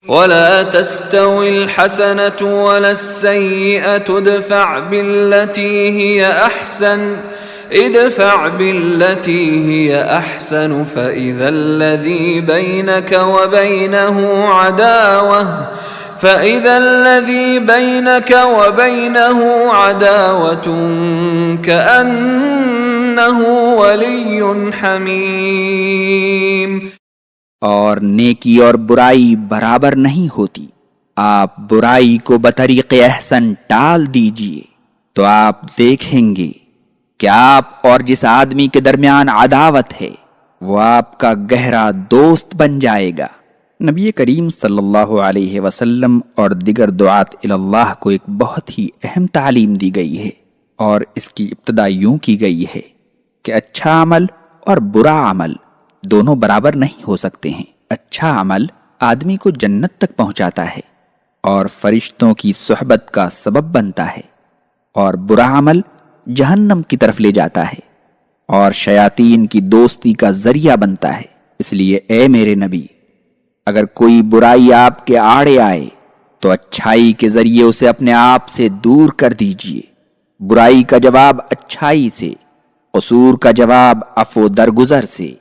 ولا تستوي الحسنة ولا السيئة ادفع بالتي هي أحسن فإذا الذي بينك وبينه عداوة كأنه ولي حميم. اور نیکی اور برائی برابر نہیں ہوتی. آپ برائی کو بطریق احسن ٹال دیجئے تو آپ دیکھیں گے کہ آپ اور جس آدمی کے درمیان عداوت ہے وہ آپ کا گہرا دوست بن جائے گا. نبی کریم صلی اللہ علیہ وسلم اور دیگر دعات اللہ کو ایک بہت ہی اہم تعلیم دی گئی ہے، اور اس کی ابتدا یوں کی گئی ہے کہ اچھا عمل اور برا عمل دونوں برابر نہیں ہو سکتے ہیں. اچھا عمل آدمی کو جنت تک پہنچاتا ہے اور فرشتوں کی صحبت کا سبب بنتا ہے، اور برا عمل جہنم کی طرف لے جاتا ہے اور شیاطین کی دوستی کا ذریعہ بنتا ہے. اس لیے اے میرے نبی، اگر کوئی برائی آپ کے آڑے آئے تو اچھائی کے ذریعے اسے اپنے آپ سے دور کر دیجئے. برائی کا جواب اچھائی سے، قصور کا جواب عفو درگزر سے،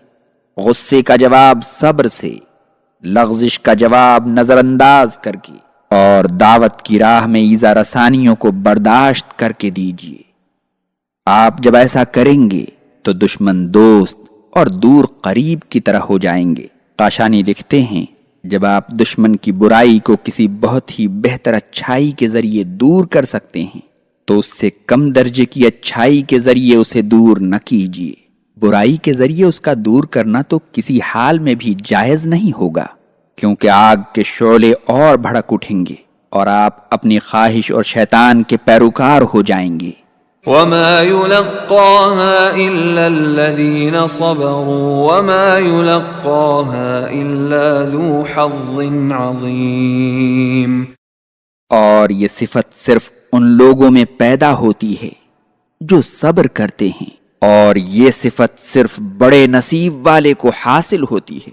غصے کا جواب صبر سے، لغزش کا جواب نظر انداز کر کے، اور دعوت کی راہ میں ایذا رسانیوں کو برداشت کر کے دیجئے. آپ جب ایسا کریں گے تو دشمن دوست اور دور قریب کی طرح ہو جائیں گے. قاشانی لکھتے ہیں جب آپ دشمن کی برائی کو کسی بہت ہی بہتر اچھائی کے ذریعے دور کر سکتے ہیں تو اس سے کم درجے کی اچھائی کے ذریعے اسے دور نہ کیجیے. برائی کے ذریعے اس کا دور کرنا تو کسی حال میں بھی جائز نہیں ہوگا، کیونکہ آگ کے شعلے اور بھڑک اٹھیں گے اور آپ اپنی خواہش اور شیطان کے پیروکار ہو جائیں گے. وما يلقاها إلا الذين صبروا وما يلقاها إلا ذو حظ عظيم. اور یہ صفت صرف ان لوگوں میں پیدا ہوتی ہے جو صبر کرتے ہیں، اور یہ صفت صرف بڑے نصیب والے کو حاصل ہوتی ہے.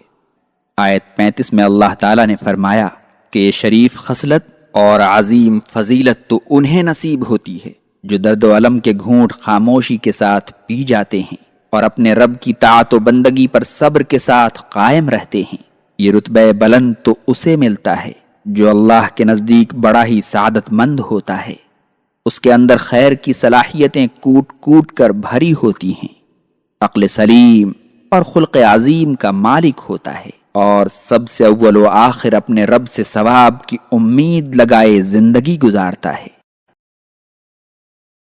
آیت 35 میں اللہ تعالیٰ نے فرمایا کہ یہ شریف خصلت اور عظیم فضیلت تو انہیں نصیب ہوتی ہے جو درد و الم کے گھونٹ خاموشی کے ساتھ پی جاتے ہیں اور اپنے رب کی طاعت و بندگی پر صبر کے ساتھ قائم رہتے ہیں. یہ رتبہ بلند تو اسے ملتا ہے جو اللہ کے نزدیک بڑا ہی سعادت مند ہوتا ہے. اس کے اندر خیر کی صلاحیتیں کوٹ کوٹ کر بھری ہوتی ہیں، عقل سلیم اور خلق عظیم کا مالک ہوتا ہے، اور سب سے اول و آخر اپنے رب سے ثواب کی امید لگائے زندگی گزارتا ہے.